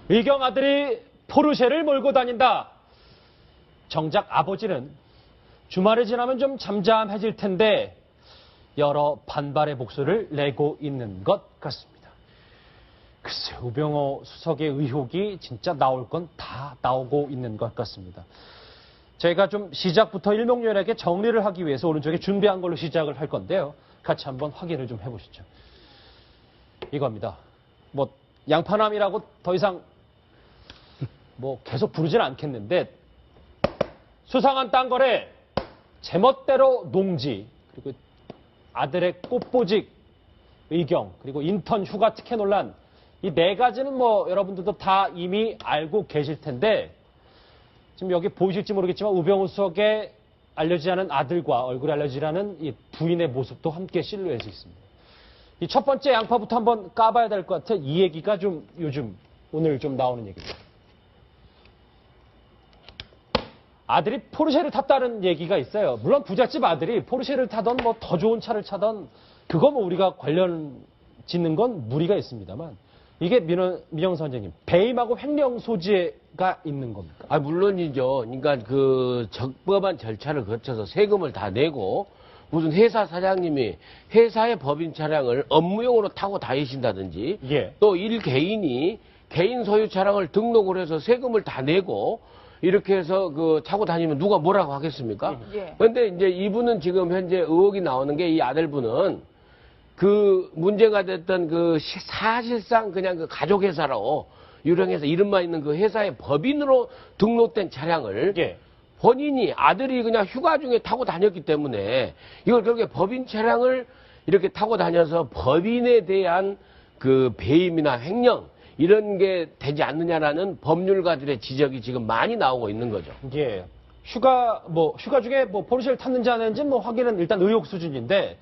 의경 아들이 포르쉐를 몰고 다닌다. 정작 아버지는 주말이 지나면 좀 잠잠해질 텐데 여러 반발의 목소리를 내고 있는 것 같습니다. 글쎄, 우병우 수석의 의혹이 진짜 나올 건 다 나오고 있는 것 같습니다. 제가 좀 시작부터 일목요연하게 정리를 하기 위해서 오른쪽에 준비한 걸로 시작을 할 건데요. 같이 한번 확인을 좀 해보시죠. 이겁니다. 뭐 양파남이라고 더 이상 뭐 계속 부르진 않겠는데, 수상한 땅거래, 제멋대로 농지, 그리고 아들의 꽃보직 의경, 그리고 인턴 휴가 특혜 논란, 이 네 가지는 뭐 여러분들도 다 이미 알고 계실 텐데, 지금 여기 보이실지 모르겠지만 우병우 수석의 알려지지 않은 아들과 얼굴이 알려지지 않은 이 부인의 모습도 함께 실루엣이 있습니다. 이 첫 번째 양파부터 한번 까봐야 될 것 같아. 이 얘기가 좀 요즘 오늘 좀 나오는 얘기입니다. 아들이 포르쉐를 탔다는 얘기가 있어요. 물론 부잣집 아들이 포르쉐를 타던 뭐 더 좋은 차를 타던 그거 뭐 우리가 관련 짓는 건 무리가 있습니다만, 이게 민영 선생님, 배임하고 횡령 소지가 있는 겁니까? 아, 물론이죠. 그러니까 그 적법한 절차를 거쳐서 세금을 다 내고 무슨 회사 사장님이 회사의 법인 차량을 업무용으로 타고 다니신다든지, 예. 또 일 개인이 개인 소유 차량을 등록을 해서 세금을 다 내고 이렇게 해서 그 타고 다니면 누가 뭐라고 하겠습니까? 예. 그런데 이제 이분은 지금 현재 의혹이 나오는 게, 이 아들분은 그 문제가 됐던 그 사실상 그냥 그 가족회사로 유령해서 이름만 있는 그 회사의 법인으로 등록된 차량을 예. 본인이, 아들이 그냥 휴가 중에 타고 다녔기 때문에 이걸 결국에 법인 차량을 이렇게 타고 다녀서 법인에 대한 그 배임이나 횡령 이런 게 되지 않느냐라는 법률가들의 지적이 지금 많이 나오고 있는 거죠. 예. 휴가 중에 뭐 포르쉐를 탔는지 안 했는지 뭐 확인은 일단 의혹 수준인데,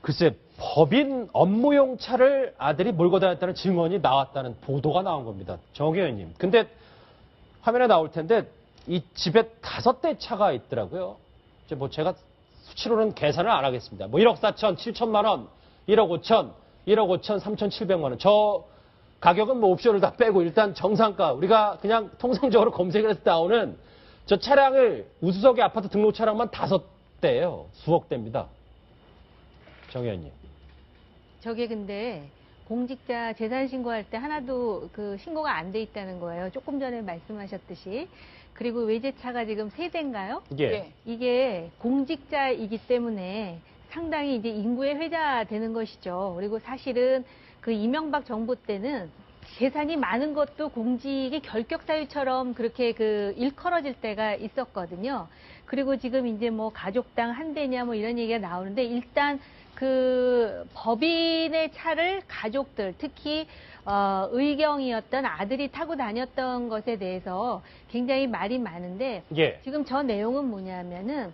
글쎄, 법인 업무용 차를 아들이 몰고 다녔다는 증언이 나왔다는 보도가 나온 겁니다. 정의원님. 근데 화면에 나올 텐데 이 집에 5대 차가 있더라고요. 이제 뭐 제가 수치로는 계산을 안 하겠습니다. 뭐 1억 4천, 7천만 원, 1억 5천, 1억 5천, 3,700만 원. 저 가격은 뭐 옵션을 다 빼고 일단 정상가, 우리가 그냥 통상적으로 검색을 해서 나오는 저 차량을, 우수석의 아파트 등록 차량만 5대예요. 수억 대입니다. 정 의원님. 저게 근데 공직자 재산 신고할 때 하나도 그 신고가 안 돼 있다는 거예요. 조금 전에 말씀하셨듯이. 그리고 외제차가 지금 3대인가요? 예. 이게 공직자이기 때문에 상당히 이제 인구의 회자가 되는 것이죠. 그리고 사실은 그 이명박 정부 때는 재산이 많은 것도 공직의 결격 사유처럼 그렇게 그 일컬어질 때가 있었거든요. 그리고 지금 이제 뭐 가족당 한 대냐 뭐 이런 얘기가 나오는데, 일단 그 법인의 차를 가족들, 특히 의경이었던 아들이 타고 다녔던 것에 대해서 굉장히 말이 많은데, 예. 지금 저 내용은 뭐냐면은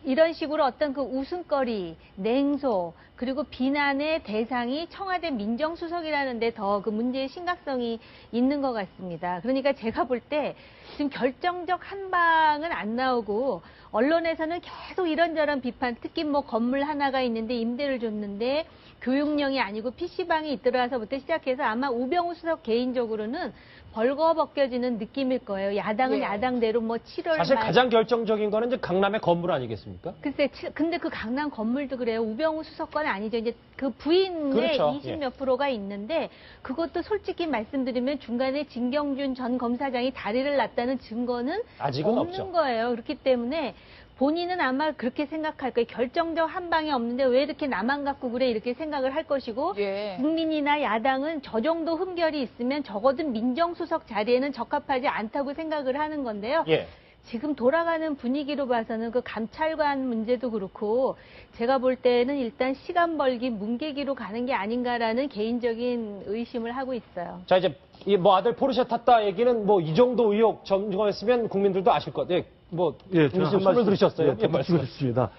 이런 식으로 어떤 그 웃음거리, 냉소, 그리고 비난의 대상이 청와대 민정수석이라는데 더 그 문제의 심각성이 있는 것 같습니다. 그러니까 제가 볼 때 지금 결정적 한 방은 안 나오고, 언론에서는 계속 이런저런 비판, 특히 뭐 건물 하나가 있는데 임대를 줬는데 교육령이 아니고 PC방이 있더라서부터 시작해서 아마 우병우 수석 개인적으로는 벌거벗겨지는 느낌일 거예요. 야당은 예. 야당대로 뭐 7월 사실 말. 가장 결정적인 거는 이제 강남의 건물 아니겠습니까? 글쎄, 근데 그 강남 건물도 그래요. 우병우 수석과는 아니죠. 이제 그 부인의 그렇죠. 20몇 프로가 있는데, 그것도 솔직히 말씀드리면 중간에 진경준 전 검사장이 다리를 놨다는 증거는 아직은 없는 없죠. 거예요. 그렇기 때문에 본인은 아마 그렇게 생각할 거예요. 결정적 한 방이 없는데 왜 이렇게 나만 갖고 그래, 이렇게 생각을 할 것이고, 예. 국민이나 야당은 저 정도 흠결이 있으면 적어도 민정수석 자리에는 적합하지 않다고 생각을 하는 건데요. 예. 지금 돌아가는 분위기로 봐서는 그 감찰관 문제도 그렇고, 제가 볼 때는 일단 시간 벌기, 문개기로 가는 게 아닌가라는 개인적인 의심을 하고 있어요. 자, 이제 이 뭐 아들 포르쉐 탔다 얘기는 뭐 이 정도 의혹 점검했으면 국민들도 아실 것 같아요. 뭐 무슨 소리를 들으셨어요? 예, 말씀하셨습니다.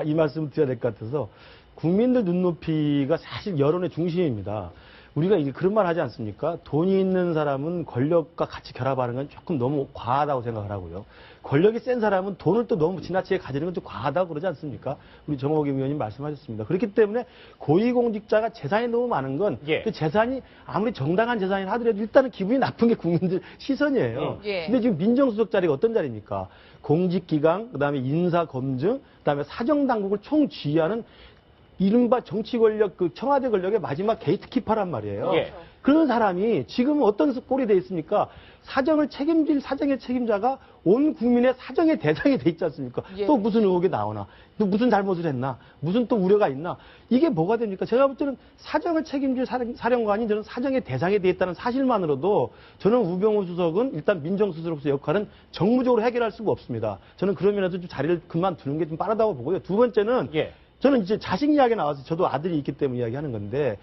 이 말씀 드려야 될 것 같아서, 국민들 눈높이가 사실 여론의 중심입니다. 우리가 이제 그런 말 하지 않습니까? 돈이 있는 사람은 권력과 같이 결합하는 건 조금 너무 과하다고 생각을 하고요. 권력이 센 사람은 돈을 또 너무 지나치게 가지는 건 좀 과하다고 그러지 않습니까? 우리 정호겸 의원님 말씀하셨습니다. 그렇기 때문에 고위공직자가 재산이 너무 많은 건 예. 그 재산이 아무리 정당한 재산이라 하더라도 일단은 기분이 나쁜 게 국민들 시선이에요. 예. 근데 지금 민정수석 자리가 어떤 자리입니까? 공직기강, 그다음에 인사검증, 그다음에 사정당국을 총지휘하는 이른바 정치 권력, 그 청와대 권력의 마지막 게이트키퍼란 말이에요. 예. 그런 사람이 지금 어떤 꼴이 돼 있습니까? 사정을 책임질 사정의 책임자가 온 국민의 사정의 대상이 돼 있지 않습니까? 예. 또 무슨 의혹이 나오나? 또 무슨 잘못을 했나? 무슨 또 우려가 있나? 이게 뭐가 됩니까? 제가 볼 때는 사정을 책임질 사령관이 저는 사정의 대상이 돼 있다는 사실만으로도 저는 우병우 수석은 일단 민정수석으로서 역할은 정무적으로 해결할 수가 없습니다. 저는 그런 면에서 좀 자리를 그만두는 게 좀 빠르다고 보고요. 두 번째는 예. 저는 이제 자식 이야기 나와서 저도 아들이 있기 때문에 이야기하는 건데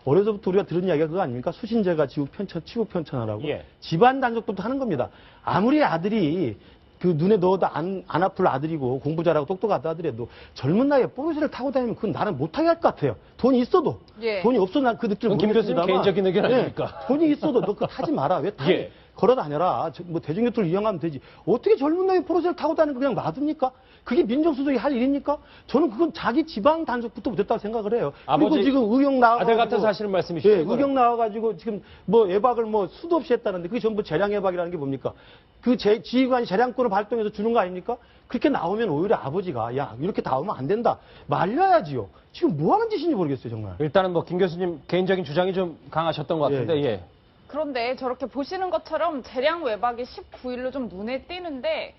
어려서부터 우리가 들은 이야기가 그거 아닙니까? 수신제가 지구 편천하라고 예. 집안 단속부터 하는 겁니다. 아무리 아들이 그 눈에 넣어도 안 아플 아들이고 공부 잘하고 똑똑하다 하더라도 젊은 나이에 포르쉐를 타고 다니면 그건 나는 못하게 할 것 같아요. 돈이 있어도 예. 돈이 없어 난 그 느낌을 그건 김 교수님 모르겠습니다만 개인적인 의견 네, 아닙니까? 돈이 있어도 너 그거 타지 마라. 왜 타니? 예. 걸어 다녀라. 뭐 대중교통을 이용하면 되지. 어떻게 젊은 나이에 포르쉐를 타고 다니는 거 그냥 놔둡니까? 그게 민정수석이 할 일입니까? 저는 그건 자기 지방 단속부터 못했다고 생각을 해요. 그리고 아버지, 지금 의경 나와 아들 같은 사실은 말씀이시죠? 예, 의경 나와가지고 지금 뭐 예박을 뭐 수도 없이 했다는데 그게 전부 재량 예박이라는 게 뭡니까? 그 지휘관이 재량권을 발동해서 주는 거 아닙니까? 그렇게 나오면 오히려 아버지가 야 이렇게 나오면 안 된다 말려야지요. 지금 뭐 하는 짓인지 모르겠어요 정말. 일단은 뭐 김 교수님 개인적인 주장이 좀 강하셨던 것 같은데, 예. 그런데 저렇게 보시는 것처럼 재량 외박이 19일로 좀 눈에 띄는데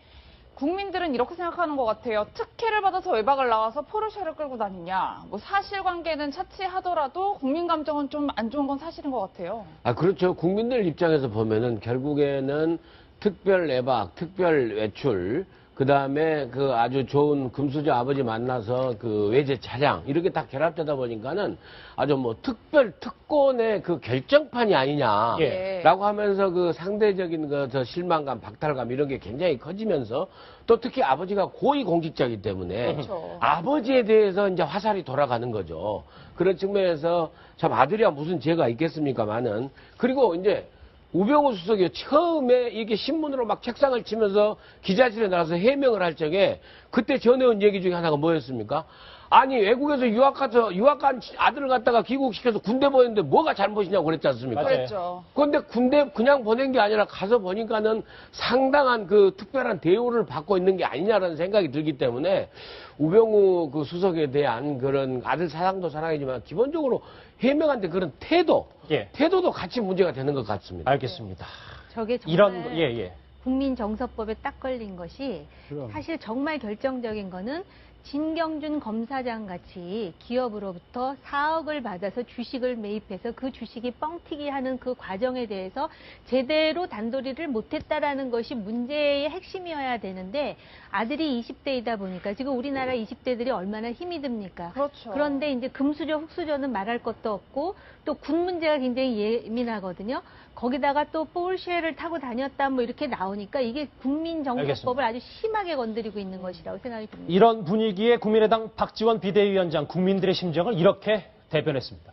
국민들은 이렇게 생각하는 것 같아요. 특혜를 받아서 외박을 나와서 포르쉐를 끌고 다니냐. 뭐 사실관계는 차치하더라도 국민 감정은 좀 안 좋은 건 사실인 것 같아요. 아, 그렇죠. 국민들 입장에서 보면은 결국에는 특별 내박, 특별 외출, 그 다음에 그 아주 좋은 금수저 아버지 만나서 그 외제 차량, 이렇게 다 결합되다 보니까는 아주 뭐 특별 특권의 그 결정판이 아니냐. 예. 라고 하면서 그 상대적인 그 저 실망감, 박탈감 이런 게 굉장히 커지면서 또 특히 아버지가 고위공직자이기 때문에 그렇죠. 아버지에 대해서 이제 화살이 돌아가는 거죠. 그런 측면에서 참 아들이야 무슨 죄가 있겠습니까만은 그리고 이제 우병우 수석이 처음에 이게 신문으로 막 책상을 치면서 기자실에 나가서 해명을 할 적에 그때 전해온 얘기 중에 하나가 뭐였습니까? 아니 외국에서 유학간 아들을 갖다가 귀국시켜서 군대 보냈는데 뭐가 잘못이냐고 그랬지 않습니까? 맞아요. 그랬죠. 그런데 군대 그냥 보낸 게 아니라 가서 보니까는 상당한 그 특별한 대우를 받고 있는 게 아니냐라는 생각이 들기 때문에 우병우 그 수석에 대한 그런 아들 사랑도 사랑이지만 기본적으로 해명한데 그런 예. 태도도 같이 문제가 되는 것 같습니다. 알겠습니다. 저게 정말 이런, 예. 국민정서법에 딱 걸린 것이 그럼. 사실 정말 결정적인 거는 진경준 검사장 같이 기업으로부터 4억을 받아서 주식을 매입해서 그 주식이 뻥튀기 하는 그 과정에 대해서 제대로 단도리를 못했다라는 것이 문제의 핵심이어야 되는데 아들이 20대이다 보니까 지금 우리나라 20대들이 얼마나 힘이 듭니까? 그렇죠. 그런데 이제 금수저, 흑수저는 말할 것도 없고 또 군 문제가 굉장히 예민하거든요. 거기다가 또 포르쉐를 타고 다녔다 뭐 이렇게 나오니까 이게 국민정서법을 아주 심하게 건드리고 있는 것이라고 생각이 듭니다. 이런 분위기에 국민의당 박지원 비대위원장 국민들의 심정을 이렇게 대변했습니다.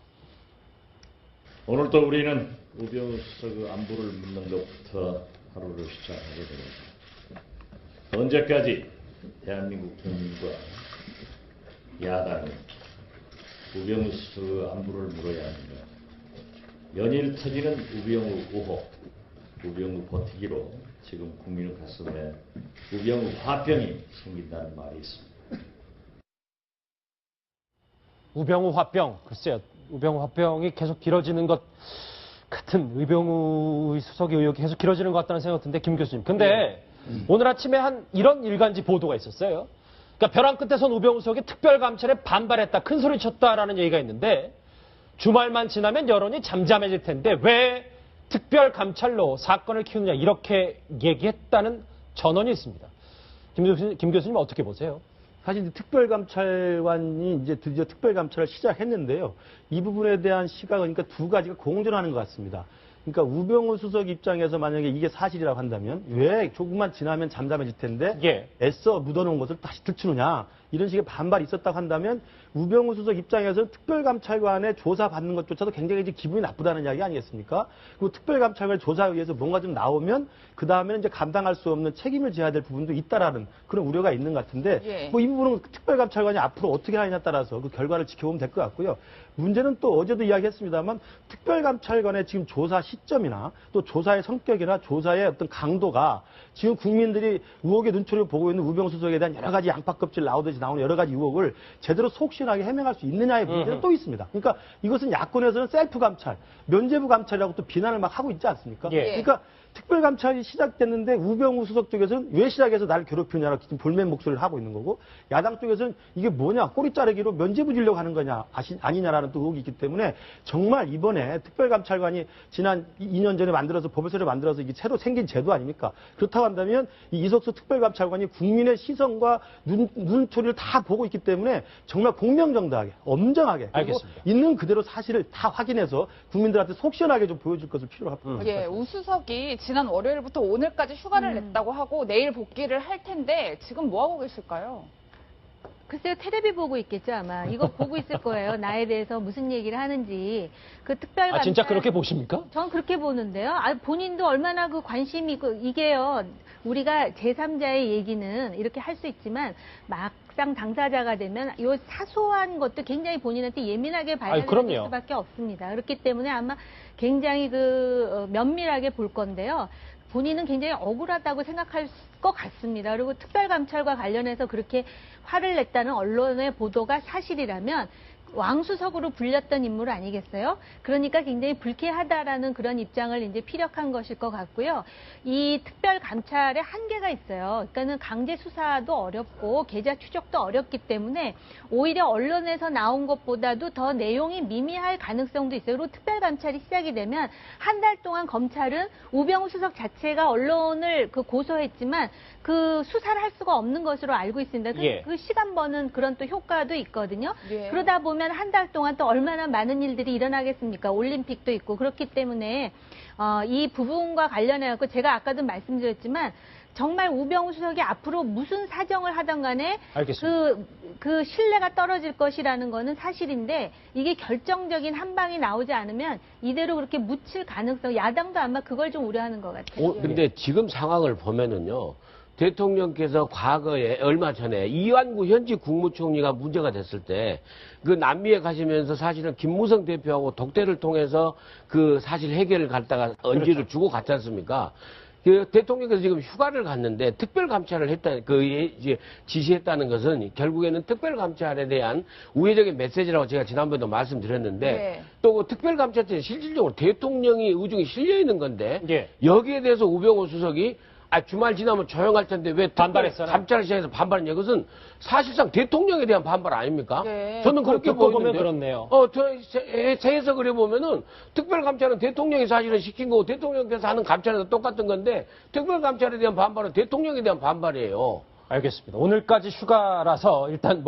오늘도 우리는 우병우 수석의 안부를 묻는 것부터 하루를 시작하게 됩니다. 언제까지 대한민국 국민과 야당이 우병우 수석의 안부를 물어야 하는가? 연일 터지는 우병우 의혹, 우병우 버티기로 지금 국민의 가슴에 우병우 화병이 생긴다는 말이 있습니다. 우병우 화병, 글쎄요. 우병우 화병이 계속 길어지는 것 같은 우병우 수석의 의혹이 계속 길어지는 것 같다는 생각이 드는데 김 교수님. 근데 오늘 아침에 이런 일간지 보도가 있었어요. 그러니까 벼랑 끝에 선 우병우 수석이 특별감찰에 반발했다, 큰 소리 쳤다라는 얘기가 있는데 주말만 지나면 여론이 잠잠해질 텐데 왜 특별감찰로 사건을 키우느냐 이렇게 얘기했다는 전언이 있습니다. 김 교수님 어떻게 보세요? 사실 이제 특별감찰관이 이제 드디어 특별감찰을 시작했는데요. 이 부분에 대한 시각은 그러니까 두 가지가 공존하는 것 같습니다. 그러니까 우병우 수석 입장에서 만약에 이게 사실이라고 한다면 왜 조금만 지나면 잠잠해질 텐데 예. 애써 묻어놓은 것을 다시 들추느냐 이런 식의 반발이 있었다고 한다면 우병우 수석 입장에서는 특별감찰관의 조사받는 것조차도 굉장히 이제 기분이 나쁘다는 이야기 아니겠습니까? 그리고 특별감찰관의 조사에 의해서 뭔가 좀 나오면 그 다음에는 이제 감당할 수 없는 책임을 져야 될 부분도 있다라는 그런 우려가 있는 것 같은데 예. 뭐 이 부분은 특별감찰관이 앞으로 어떻게 하느냐에 따라서 그 결과를 지켜보면 될 것 같고요. 문제는 또 어제도 이야기했습니다만 특별감찰관의 지금 조사 시점이나 또 조사의 성격이나 조사의 어떤 강도가 지금 국민들이 의혹의 눈초리를 보고 있는 우병우 수석에 대한 여러 가지 양파껍질 나오듯이 나오는 여러 가지 의혹을 제대로 속신하게 해명할 수 있느냐의 문제는 또 있습니다. 그러니까 이것은 야권에서는 셀프 감찰, 면죄부 감찰이라고 또 비난을 막 하고 있지 않습니까? 예. 그러니까 특별감찰이 시작됐는데 우병우 수석 쪽에서는 왜 시작해서 나를 괴롭히냐라고 지금 볼멘 목소리를 하고 있는 거고 야당 쪽에서는 이게 뭐냐 꼬리 자르기로 면죄부 주려고 하는 거냐 아니냐라는 또 의혹이 있기 때문에 정말 이번에 특별감찰관이 지난 2년 전에 만들어서 법을새로 만들어서 이게 새로 생긴 제도 아닙니까? 그렇다고 한다면 이 이석수 특별감찰관이 국민의 시선과 눈초리를 다 보고 있기 때문에 정말 공명정당하게 엄정하게 그리고 알겠습니다. 있는 그대로 사실을 다 확인해서 국민들한테 속 시원하게 좀 보여줄 것을 필요로 합니다. 예, 우수석이 지난 월요일부터 오늘까지 휴가를 냈다고 하고 내일 복귀를 할 텐데 지금 뭐 하고 계실까요? 글쎄요, 테레비 보고 있겠죠, 아마. 이거 보고 있을 거예요. 나에 대해서 무슨 얘기를 하는지. 그 특별감찰. 아, 진짜 그렇게 보십니까? 전 그렇게 보는데요. 아, 본인도 얼마나 그 관심이 있고, 이게요, 우리가 제3자의 얘기는 이렇게 할 수 있지만, 막상 당사자가 되면 요 사소한 것도 굉장히 본인한테 예민하게 봐야 그럼요. 될 수밖에 없습니다. 그렇기 때문에 아마 굉장히 면밀하게 볼 건데요. 본인은 굉장히 억울하다고 생각할 것 같습니다. 그리고 특별감찰과 관련해서 그렇게 화를 냈다는 언론의 보도가 사실이라면 왕수석으로 불렸던 인물 아니겠어요? 그러니까 굉장히 불쾌하다라는 그런 입장을 이제 피력한 것일 것 같고요. 이 특별감찰에 한계가 있어요. 그러니까는 강제 수사도 어렵고 계좌 추적도 어렵기 때문에 오히려 언론에서 나온 것보다도 더 내용이 미미할 가능성도 있어요. 그리고 특별감찰이 시작이 되면 한 달 동안 검찰은 우병우 수석 자체가 언론을 고소했지만 그 수사를 할 수가 없는 것으로 알고 있습니다. 예. 그 시간 버는 그런 또 효과도 있거든요. 예. 그러다 보면 한 달 동안 또 얼마나 많은 일들이 일어나겠습니까? 올림픽도 있고 그렇기 때문에 이 부분과 관련해 갖고 제가 아까도 말씀드렸지만 정말 우병우 수석이 앞으로 무슨 사정을 하던 간에 알겠습니다. 그 신뢰가 떨어질 것이라는 거는 사실인데 이게 결정적인 한 방이 나오지 않으면 이대로 그렇게 묻힐 가능성 야당도 아마 그걸 좀 우려하는 것 같아요. 근데 지금 상황을 보면은요. 대통령께서 과거에 얼마 전에 이완구 현직 국무총리가 문제가 됐을 때 그 남미에 가시면서 사실은 김무성 대표하고 독대를 통해서 그 사실 해결을 갖다가 언지를 주고 갔지 않습니까? 그 대통령께서 지금 휴가를 갔는데 특별감찰을 이제 지시했다는 것은 결국에는 특별감찰에 대한 우회적인 메시지라고 제가 지난번에도 말씀드렸는데 네. 또 그 특별감찰은 실질적으로 대통령이 의중이 실려 있는 건데 예. 여기에 대해서 우병우 수석이 주말 지나면 조용할 텐데 왜 반발했잖아요. 감찰을 시작해서 반발했냐? 그것은 사실상 대통령에 대한 반발 아닙니까? 네. 저는 그렇게 듣고 보이는데. 보면 그렇네요. 제 해석을 해보면은 특별감찰은 대통령이 사실은 시킨 거고 대통령께서 하는 감찰에도 똑같은 건데 특별감찰에 대한 반발은 대통령에 대한 반발이에요. 알겠습니다. 오늘까지 휴가라서 일단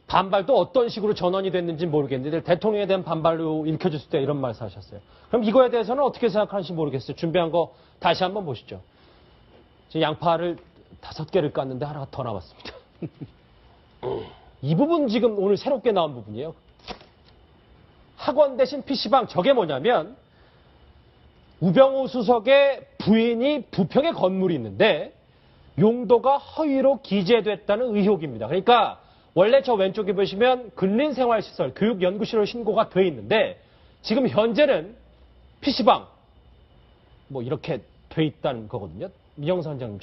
반발도 어떤 식으로 전환이 됐는지 모르겠는데 대통령에 대한 반발로 읽혀졌을 때 이런 말씀 하셨어요. 그럼 이거에 대해서는 어떻게 생각하는지 모르겠어요. 준비한 거 다시 한번 보시죠. 지금 양파를 5개를 깠는데 하나가 더 남았습니다. 이 부분 지금 오늘 새롭게 나온 부분이에요. 학원 대신 PC방 저게 뭐냐면 우병우 수석의 부인이 부평에 건물이 있는데 용도가 허위로 기재됐다는 의혹입니다. 그러니까 원래 저 왼쪽에 보시면 근린생활시설 교육연구실로 신고가 돼 있는데 지금 현재는 PC방 이렇게 돼 있다는 거거든요. 미영선 원장님,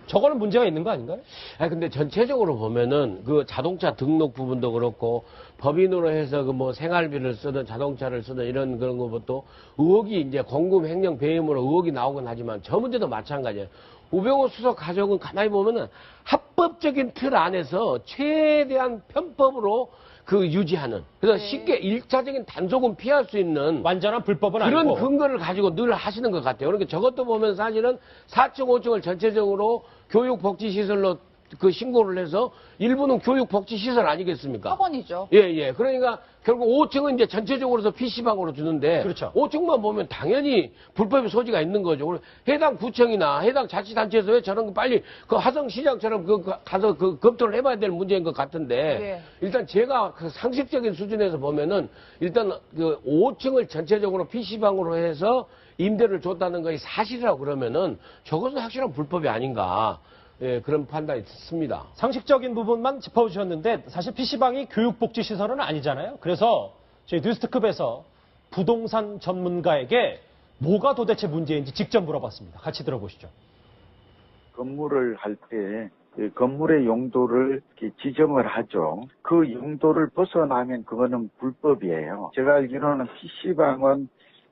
저거는 문제가 있는 거 아닌가요? 근데 전체적으로 보면은 그 자동차 등록 부분도 그렇고 법인으로 해서 생활비를 쓰든 자동차를 쓰든 이런 그런 것도 의혹이 이제 공금 횡령 배임으로 의혹이 나오긴 하지만 저 문제도 마찬가지예요. 우병우 수석 가족은 가만히 보면은 합법적인 틀 안에서 최대한 편법으로 유지하는. 그래서 쉽게 1차적인 단속은 피할 수 있는 완전한 불법은 그런 아니고 근거를 가지고 늘 하시는 것 같아요. 그러니까 저것도 보면 사실은 4층, 5층을 전체적으로 교육복지시설로 그 신고를 해서 일부는 교육복지시설 아니겠습니까? 학원이죠. 예, 예. 그러니까 결국 5층은 이제 전체적으로서 PC방으로 주는데 그렇죠. 5층만 보면 당연히 불법의 소지가 있는 거죠. 그래서 해당 구청이나 해당 자치단체에서 왜 저런 거 빨리 그 하성시장처럼 가서 검토를 해봐야 될 문제인 것 같은데 예. 일단 제가 그 상식적인 수준에서 보면은 일단 그 5층을 전체적으로 PC방으로 해서 임대를 줬다는 것이 사실이라고 그러면은 저것은 확실한 불법이 아닌가. 예, 그런 판단이 듭니다. 상식적인 부분만 짚어주셨는데 사실 PC방이 교육복지시설은 아니잖아요. 그래서 저희 뉴스특급에서 부동산 전문가에게 뭐가 도대체 문제인지 직접 물어봤습니다. 같이 들어보시죠. 건물을 할 때 그 건물의 용도를 이렇게 지정을 하죠. 그 용도를 벗어나면 그거는 불법이에요. 제가 알기로는 PC방은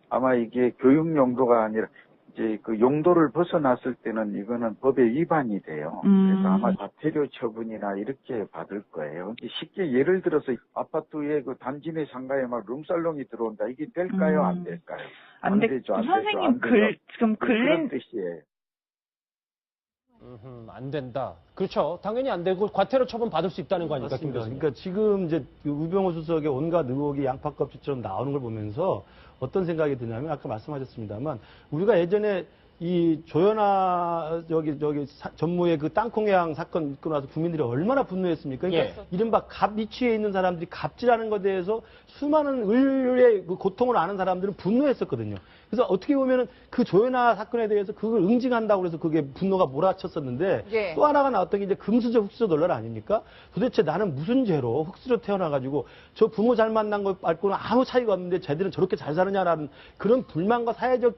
아마 이게 교육 용도가 아니라 이제 그 용도를 벗어났을 때는 이거는 법에 위반이 돼요. 그래서 아마 과태료 처분이나 이렇게 받을 거예요. 쉽게 예를 들어서 아파트에 그 단지 내 상가에 막 룸살롱이 들어온다. 이게 될까요? 안 될까요? 안 되죠. 안 선생님, 되죠. 지금 그런 뜻이에요. 안 된다. 그렇죠. 당연히 안 되고 과태료 처분 받을 수 있다는 거 아닙니까, 김 맞습니다. 교수님? 그러니까 지금 이제 그 우병우 수석의 온갖 의혹이 양파껍질처럼 나오는 걸 보면서 어떤 생각이 드냐면 아까 말씀하셨습니다만 우리가 예전에 이 조현아 전무의 그 땅콩양 사건 있고 나서 국민들이 얼마나 분노했습니까? 그러니까 이른바 갑 이치에 있는 사람들이 갑질하는 것에 대해서 수많은 을의 그 고통을 아는 사람들은 분노했었거든요. 그래서 어떻게 보면은 그 조현아 사건에 대해서 그걸 응징한다고 해서 그게 분노가 몰아쳤었는데 예. 또 하나가 나왔던 게 이제 금수저 흑수저 논란 아닙니까? 도대체 나는 무슨 죄로 흑수저 태어나가지고 저 부모 잘 만난 거 말고는 아무 차이가 없는데 쟤들은 저렇게 잘 사느냐라는 그런 불만과 사회적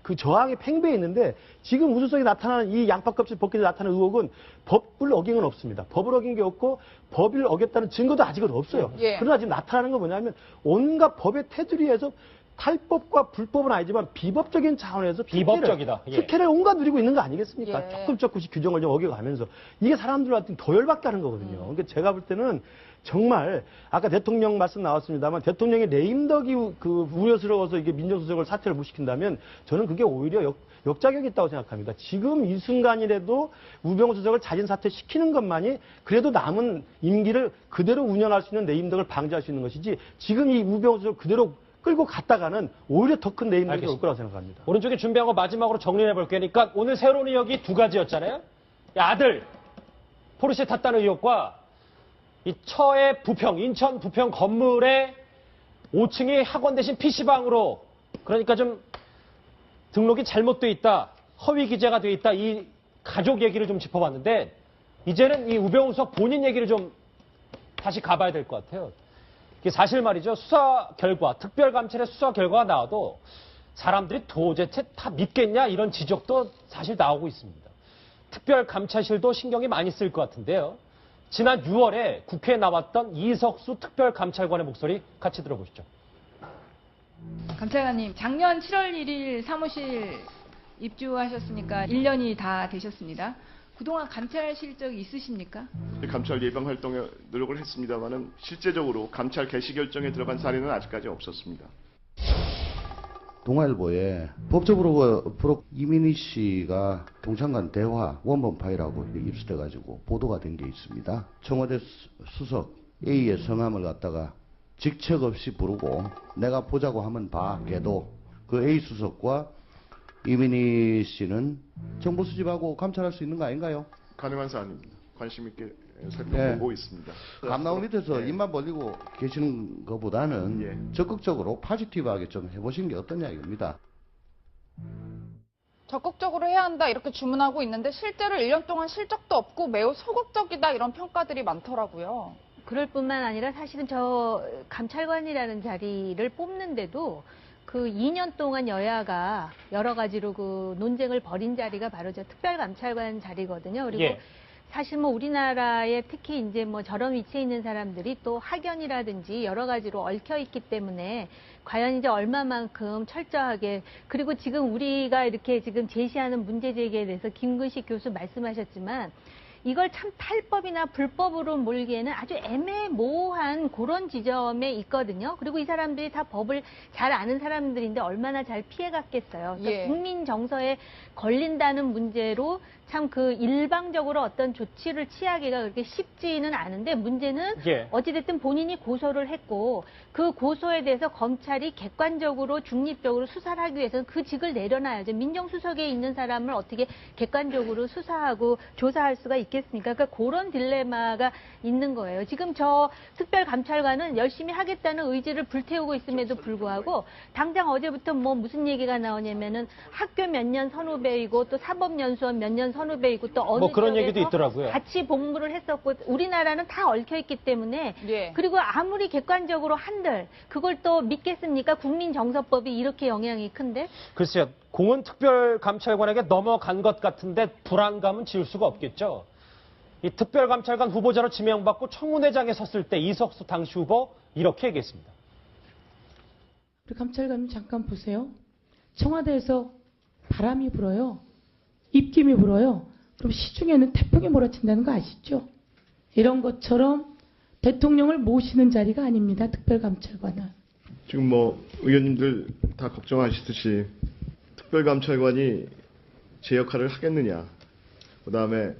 그 저항의 팽배해 있는데 지금 우수성이 나타나는 이 양파껍질 벗기에 나타나는 의혹은 법을 어긴 건 없습니다. 법을 어긴 게 없고 법을 어겼다는 증거도 아직은 없어요. 예. 그러나 지금 나타나는 건 뭐냐면 온갖 법의 테두리에서 탈법과 불법은 아니지만 비법적인 차원에서 비법적이다. 예. 특혜를 온갖 누리고 있는 거 아니겠습니까? 예. 조금씩 규정을 좀 어겨가면서 이게 사람들한테 더 열받게 하는 거거든요. 그러니까 제가 볼 때는 정말 아까 대통령 말씀 나왔습니다만 대통령의 레임덕이 그 우려스러워서 이게 민정수석을 사퇴를 못 시킨다면 저는 그게 오히려 역자격이 있다고 생각합니다. 지금 이 순간이라도 우병우 수석을 자진 사퇴시키는 것만이 그래도 남은 임기를 그대로 운영할 수 있는 레임덕을 방지할 수 있는 것이지 지금 이 우병우 수석을 그대로 끌고 갔다가는 오히려 더 큰 레임덕이 올 거라고 생각합니다. 오른쪽에 준비한 거 마지막으로 정리해 볼 거니까 오늘 새로운 의혹이 두 가지였잖아요. 아들 포르쉐 탔다는 의혹과 이 처의 부평, 인천 부평 건물의 5층이 학원 대신 PC방으로 그러니까 좀 등록이 잘못돼 있다, 허위 기재가 돼 있다 이 가족 얘기를 좀 짚어봤는데 이제는 이 우병우 수석 본인 얘기를 좀 다시 가봐야 될 것 같아요. 이게 사실 말이죠. 수사 결과, 특별감찰의 수사 결과가 나와도 사람들이 도대체 다 믿겠냐 이런 지적도 사실 나오고 있습니다. 특별감찰실도 신경이 많이 쓸 것 같은데요. 지난 6월에 국회에 나왔던 이석수 특별감찰관의 목소리 같이 들어보시죠. 감찰관님, 작년 7월 1일 사무실 입주하셨으니까 1년이 다 되셨습니다. 그동안 감찰 실적이 있으십니까? 감찰 예방 활동에 노력을 했습니다만은 실제적으로 감찰 개시 결정에 들어간 사례는 아직까지 없었습니다. 동아일보에 법적으로 이민희 씨가 동창간 대화 원본 파일하고 입수돼가지고 보도가 된 게 있습니다. 청와대 수석 A의 성함을 갖다가 직책 없이 부르고 내가 보자고 하면 봐. 걔도 그 A 수석과 이민희 씨는 정보 수집하고 감찰할 수 있는 거 아닌가요? 가능한 사안입니다. 관심 있게 살펴보고 있습니다. 감나무 밑에서 입만 벌리고 계시는 것보다는 적극적으로 포지티브하게 좀 해보시는 게 어떠냐 이겁니다. 적극적으로 해야 한다 이렇게 주문하고 있는데 실제로 1년 동안 실적도 없고 매우 소극적이다 이런 평가들이 많더라고요. 그럴 뿐만 아니라 사실은 저 감찰관이라는 자리를 뽑는데도 그 2년 동안 여야가 여러 가지로 그 논쟁을 벌인 자리가 바로 저 특별감찰관 자리거든요. 그리고 사실 뭐 우리나라에 특히 이제 뭐 저런 위치에 있는 사람들이 또 학연이라든지 여러 가지로 얽혀 있기 때문에 과연 이제 얼마만큼 철저하게 그리고 지금 우리가 이렇게 지금 제시하는 문제 제기에 대해서 김근식 교수 말씀하셨지만 이걸 참 탈법이나 불법으로 몰기에는 아주 애매모호한 그런 지점에 있거든요. 그리고 이 사람들이 다 법을 잘 아는 사람들인데 얼마나 잘 피해갔겠어요. 그러니까 예. 국민 정서에 걸린다는 문제로 참 그 일방적으로 어떤 조치를 취하기가 그렇게 쉽지는 않은데 문제는 예. 어찌됐든 본인이 고소를 했고 그 고소에 대해서 검찰이 객관적으로 중립적으로 수사를 하기 위해서는 그 직을 내려놔야죠. 민정수석에 있는 사람을 어떻게 객관적으로 수사하고 조사할 수가 있겠습니까? 그러니까 그런 딜레마가 있는 거예요. 지금 저 특별감찰관은 열심히 하겠다는 의지를 불태우고 있음에도 불구하고 당장 어제부터 뭐 무슨 얘기가 나오냐면은 학교 몇 년 선후배이고 또 사법연수원 몇 년 선후배이고 또 어느 뭐 그런 지역에서 얘기도 있더라고요. 같이 복무를 했었고 우리나라는 다 얽혀있기 때문에 예. 그리고 아무리 객관적으로 한들 그걸 또 믿겠습니까? 국민정서법이 이렇게 영향이 큰데? 글쎄요, 공은 특별감찰관에게 넘어간 것 같은데 불안감은 지울 수가 없겠죠. 이 특별감찰관 후보자로 지명받고 청문회장에 섰을 때 이석수 당시 후보 이렇게 얘기했습니다. 우리 감찰관님 잠깐 보세요. 청와대에서 바람이 불어요. 입김이 불어요. 그럼 시중에는 태풍이 몰아친다는 거 아시죠? 이런 것처럼 대통령을 모시는 자리가 아닙니다. 특별감찰관은. 지금 뭐 의원님들 다 걱정하시듯이 특별감찰관이 제 역할을 하겠느냐, 그 다음에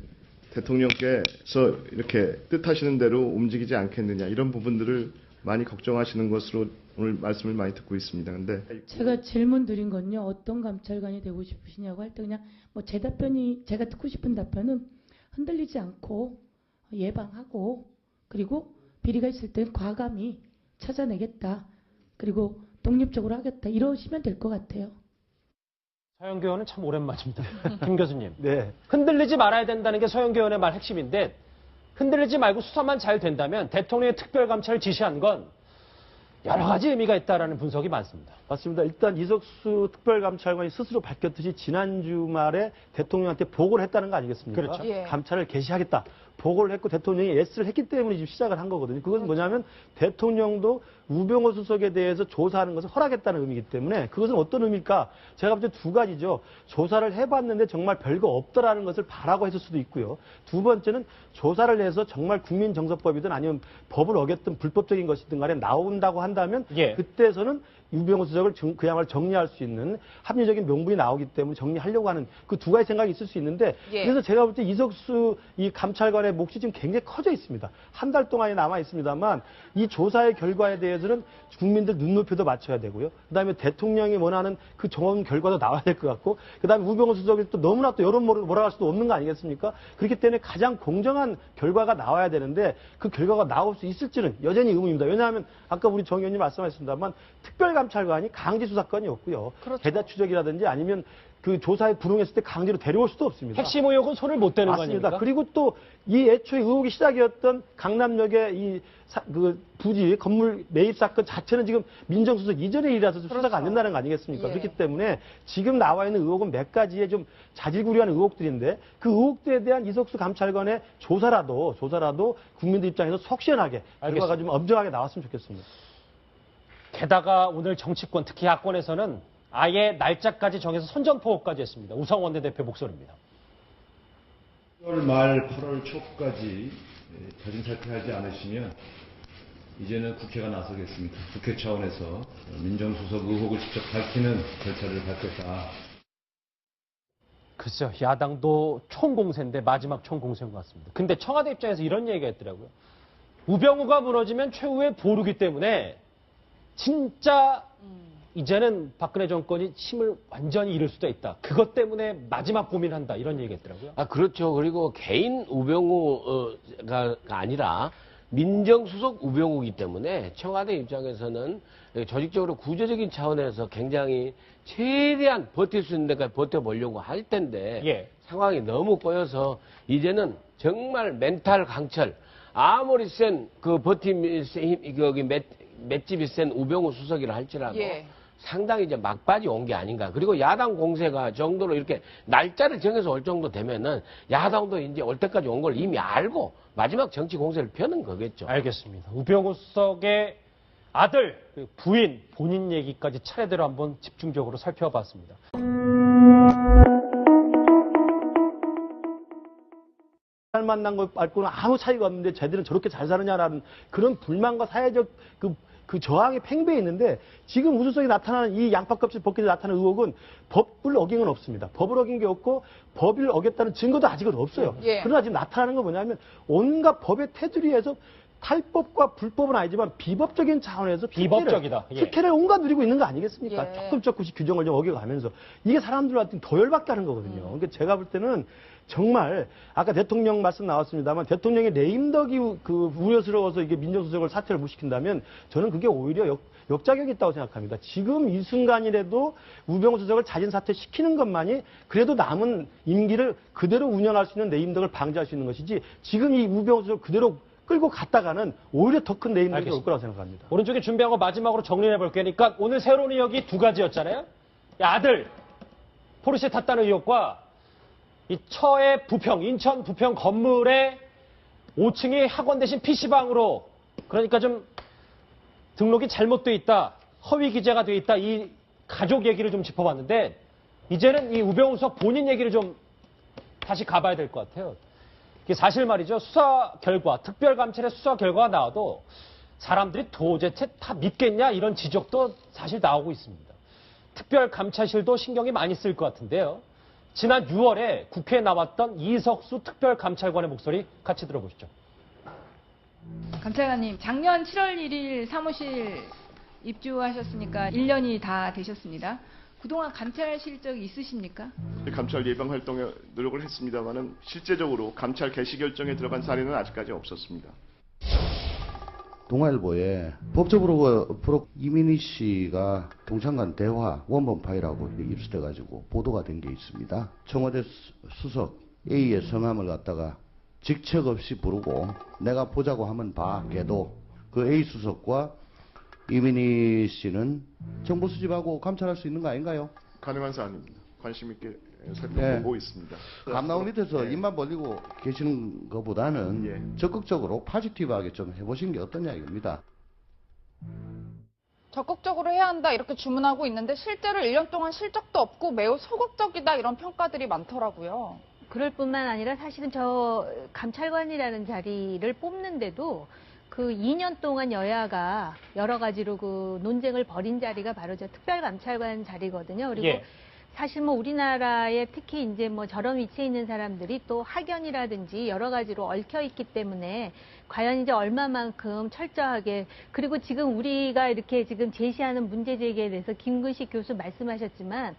대통령께서 이렇게 뜻하시는 대로 움직이지 않겠느냐, 이런 부분들을 많이 걱정하시는 것으로 오늘 말씀을 많이 듣고 있습니다. 근데 제가 질문 드린 건요, 어떤 감찰관이 되고 싶으시냐고 할 때 그냥 뭐 제 답변이, 제가 듣고 싶은 답변은 흔들리지 않고 예방하고 그리고 비리가 있을 땐 과감히 찾아내겠다. 그리고 독립적으로 하겠다. 이러시면 될 것 같아요. 서영교 의원은 참 오랜만입니다. 김 교수님. 네. 흔들리지 말아야 된다는 게 서영교 의원의 말 핵심인데 흔들리지 말고 수사만 잘 된다면 대통령의 특별감찰을 지시한 건 여러 가지 의미가 있다라는 분석이 많습니다. 맞습니다. 일단 이석수 특별감찰관이 스스로 밝혔듯이 지난 주말에 대통령한테 보고를 했다는 거 아니겠습니까? 그렇죠. 예. 감찰을 개시하겠다. 보고를 했고 대통령이 예스를 했기 때문에 지금 시작을 한 거거든요. 그것은 뭐냐면 대통령도 우병호 수석에 대해서 조사하는 것을 허락했다는 의미이기 때문에 그것은 어떤 의미일까? 제가 볼 때 두 가지죠. 조사를 해봤는데 정말 별거 없더라는 것을 바라고 했을 수도 있고요. 두 번째는 조사를 해서 정말 국민정서법이든 아니면 법을 어겼든 불법적인 것이든 간에 나온다고 한다면 예. 그때서는 우병호 수석을 그야말로 정리할 수 있는 합리적인 명분이 나오기 때문에 정리하려고 하는 그 두 가지 생각이 있을 수 있는데 예. 그래서 제가 볼 때 이석수 이 감찰관의 몫이 지금 굉장히 커져 있습니다. 한 달 동안이 남아 있습니다만 이 조사의 결과에 대해서는 국민들 눈높이도 맞춰야 되고요. 그다음에 대통령이 원하는 그 정원 결과도 나와야 될 것 같고 그다음에 우병호 수석이 또 너무나 또 여론 몰아갈 수도 없는 거 아니겠습니까? 그렇기 때문에 가장 공정한 결과가 나와야 되는데 그 결과가 나올 수 있을지는 여전히 의문입니다. 왜냐하면 아까 우리 정 의원님 말씀하셨습니다만 특별감찰관이 강제 수사권이었고요. 그렇죠. 대자 추적이라든지 아니면 그 조사에 불응했을 때 강제로 데려올 수도 없습니다. 핵심 의혹은 손을 못 대는 거 맞습니다. 아닙니까? 그리고 또 이 애초에 의혹이 시작이었던 강남역의 그 부지 건물 매입 사건 자체는 지금 민정수석 이전의 일이라서 수사가 안 된다는 거 아니겠습니까? 예. 그렇기 때문에 지금 나와 있는 의혹은 몇 가지의 좀 자질구레한 의혹들인데 그 의혹들에 대한 이석수 감찰관의 조사라도 국민들 입장에서 속 시원하게 결과가 좀 엄정하게 나왔으면 좋겠습니다. 게다가 오늘 정치권 특히 야권에서는 아예 날짜까지 정해서 선전포고까지 했습니다. 우상호 원내대표 목소리입니다. 6월 말 8월 초까지 자진 사퇴하지 않으시면 이제는 국회가 나서겠습니다. 국회 차원에서 민정수석 의혹을 직접 밝히는 절차를 밟겠다. 글쎄요. 야당도 총공세인데 마지막 총공세인 것 같습니다. 근데 청와대 입장에서 이런 얘기가 있더라고요. 우병우가 무너지면 최후의 보루기 때문에 진짜 이제는 박근혜 정권이 힘을 완전히 잃을 수도 있다. 그것 때문에 마지막 고민한다. 이런 얘기가 있더라고요. 아, 그렇죠. 그리고 개인 우병우가 아니라 민정수석 우병우이기 때문에 청와대 입장에서는 조직적으로 구조적인 차원에서 굉장히 최대한 버틸 수 있는 데까지 버텨보려고 할 텐데 예. 상황이 너무 꼬여서 이제는 정말 멘탈 강철, 아무리 센 그 버팀 여기 맷집이 센 우병우 수석이라 할지라도 예. 상당히 이제 막바지 온 게 아닌가. 그리고 야당 공세가 정도로 이렇게 날짜를 정해서 올 정도 되면은 야당도 이제 올 때까지 온 걸 이미 알고 마지막 정치 공세를 펴는 거겠죠. 알겠습니다. 우병우 수석의 아들, 부인, 본인 얘기까지 차례대로 한번 집중적으로 살펴봤습니다. 만난 것 말고는 아무 차이가 없는데 쟤들은 저렇게 잘 사느냐라는 그런 불만과 사회적 그 저항의 팽배에 있는데 지금 우수석이 나타나는 이 양파껍질 벗기에 나타나는 의혹은 법을 어긴 건 없습니다. 법을 어긴 게 없고 법을 어겼다는 증거도 아직은 없어요. 예. 그러나 지금 나타나는 건 뭐냐면 온갖 법의 테두리에서 탈법과 불법은 아니지만 비법적인 차원에서 비법적이다. 예. 특혜를 온갖 누리고 있는 거 아니겠습니까? 예. 조금씩 규정을 좀 어겨가면서 이게 사람들한테 더 열받게 하는 거거든요. 그러니까 제가 볼 때는 정말 아까 대통령 말씀 나왔습니다만 대통령의 레임덕이 그 우려스러워서 이게 민정수석을 사퇴를 못 시킨다면 저는 그게 오히려 역작용이 있다고 생각합니다. 지금 이 순간이라도 우병우 수석을 자진 사퇴시키는 것만이 그래도 남은 임기를 그대로 운영할 수 있는 레임덕을 방지할 수 있는 것이지 지금 이 우병우 수석 그대로 끌고 갔다가는 오히려 더 큰 레임덕이 올 거라고 생각합니다. 오른쪽에 준비한 거 마지막으로 정리해 볼 거니까 오늘 새로운 의혹이 두 가지였잖아요. 아들 포르쉐 탔다는 의혹과 이 처의 부평, 인천 부평 건물의 5층이 학원 대신 PC방으로 그러니까 좀 등록이 잘못돼 있다, 허위 기재가 돼 있다 이 가족 얘기를 좀 짚어봤는데 이제는 이 우병우 수석 본인 얘기를 좀 다시 가봐야 될 것 같아요. 이게 사실 말이죠. 수사 결과, 특별감찰의 수사 결과가 나와도 사람들이 도대체 다 믿겠냐 이런 지적도 사실 나오고 있습니다. 특별감찰실도 신경이 많이 쓸 것 같은데요. 지난 6월에 국회에 나왔던 이석수 특별감찰관의 목소리 같이 들어보시죠. 감찰관님, 작년 7월 1일 사무실 입주하셨으니까 1년이 다 되셨습니다. 그동안 감찰 실적이 있으십니까? 감찰 예방 활동에 노력을 했습니다만은 실제적으로 감찰 개시 결정에 들어간 사례는 아직까지 없었습니다. 동아일보에 법적으로 이민희 씨가 동창간 대화 원본 파일하고 입수돼가지고 보도가 된 게 있습니다. 청와대 수석 A의 성함을 갖다가 직책 없이 부르고 내가 보자고 하면 봐. 걔도 그 A 수석과 이민희 씨는 정보 수집하고 감찰할 수 있는 거 아닌가요? 가능한 사안입니다. 관심 있게 살펴보고 있습니다. 감나무 밑에서 입만 벌리고 계시는 것보다는 적극적으로 포지티브하게 좀 해보신 게 어떠냐 이겁니다. 적극적으로 해야 한다 이렇게 주문하고 있는데 실제로 1년 동안 실적도 없고 매우 소극적이다 이런 평가들이 많더라고요. 그럴 뿐만 아니라 사실은 저 감찰관이라는 자리를 뽑는데도 그 2년 동안 여야가 여러 가지로 그 논쟁을 벌인 자리가 바로 저 특별감찰관 자리거든요. 그리고 예. 사실 뭐 우리나라에 특히 이제 뭐 저런 위치에 있는 사람들이 또 학연이라든지 여러 가지로 얽혀 있기 때문에 과연 이제 얼마만큼 철저하게 그리고 지금 우리가 이렇게 지금 제시하는 문제 제기에 대해서 김근식 교수 말씀하셨지만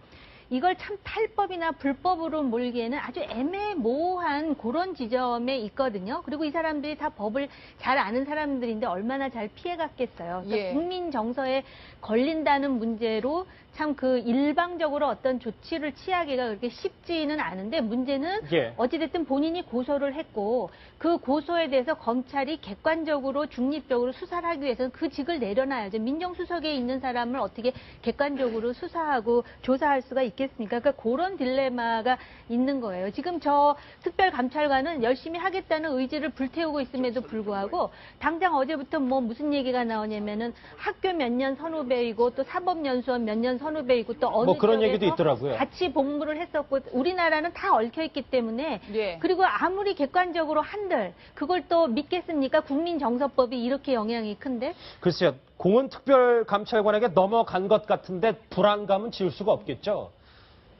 이걸 참 탈법이나 불법으로 몰기에는 아주 애매모호한 그런 지점에 있거든요. 그리고 이 사람들이 다 법을 잘 아는 사람들인데 얼마나 잘 피해갔겠어요. 그러니까 예. 국민 정서에 걸린다는 문제로 참 그 일방적으로 어떤 조치를 취하기가 그렇게 쉽지는 않은데 문제는 예. 어찌됐든 본인이 고소를 했고 그 고소에 대해서 검찰이 객관적으로 중립적으로 수사를 하기 위해서는 그 직을 내려놔야죠. 민정수석에 있는 사람을 어떻게 객관적으로 수사하고 조사할 수가 있겠습니까? 그러니까 그런 딜레마가 있는 거예요. 지금 저 특별감찰관은 열심히 하겠다는 의지를 불태우고 있음에도 불구하고 당장 어제부터 뭐 무슨 얘기가 나오냐면은 학교 몇 년 선후배이고 또 사법연수원 몇 년 선후배이고 또 어느 뭐 그런 지역에서 얘기도 있더라고요. 같이 복무를 했었고 우리나라는 다 얽혀 있기 때문에 예. 그리고 아무리 객관적으로 한들 그걸 또 믿겠습니까? 국민정서법이 이렇게 영향이 큰데? 글쎄요. 공은 특별감찰관에게 넘어간 것 같은데 불안감은 지울 수가 없겠죠.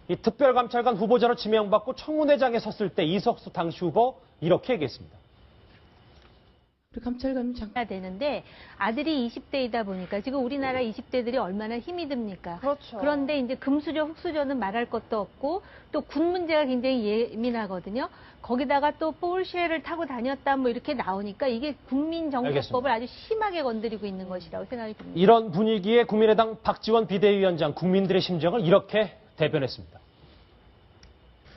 이 특별감찰관 후보자로 지명받고 청문회장에 섰을 때 이석수 당시 후보 이렇게 얘기했습니다. 우리 감찰관은 해야 되는데 아들이 20대이다 보니까 지금 우리나라 20대들이 얼마나 힘이 듭니까? 그렇죠. 그런데 이제 금수저, 흑수저는 말할 것도 없고 또 군 문제가 굉장히 예민하거든요. 거기다가 또 포르쉐를 타고 다녔다 뭐 이렇게 나오니까 이게 국민정서법을 아주 심하게 건드리고 있는 것이라고 생각이 듭니다. 이런 분위기에 국민의당 박지원 비대위원장 국민들의 심정을 이렇게 대변했습니다.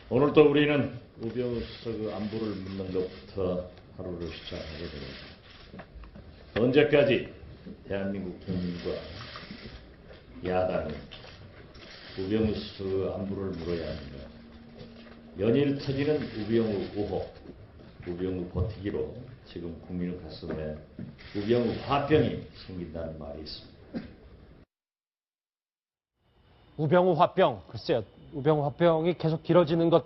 오늘도 우리는 우병우 수석 안부를 묻는 것부터 하루를 시작하게 됩니다. 언제까지 대한민국 국민과 야당이 우병우 수석 안부를 물어야 하는가? 연일 터지는 우병우 의혹, 우병우 버티기로 지금 국민 가슴에 우병우 화병이 생긴다는 말이 있습니다. 우병우 화병, 글쎄요. 우병우 화병이 계속 길어지는 것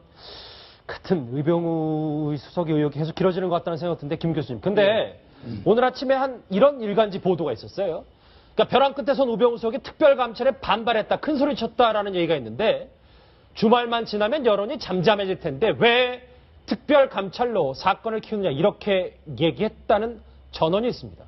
같은 의병우 수석의 의혹이 계속 길어지는 것 같다는 생각이 드는데, 김 교수님. 근데 오늘 아침에 이런 일간지 보도가 있었어요. 그러니까 벼랑 끝에 선 우병우 수석이 특별감찰에 반발했다, 큰 소리 쳤다라는 얘기가 있는데, 주말만 지나면 여론이 잠잠해질 텐데 왜 특별감찰로 사건을 키우느냐, 이렇게 얘기했다는 전언이 있습니다.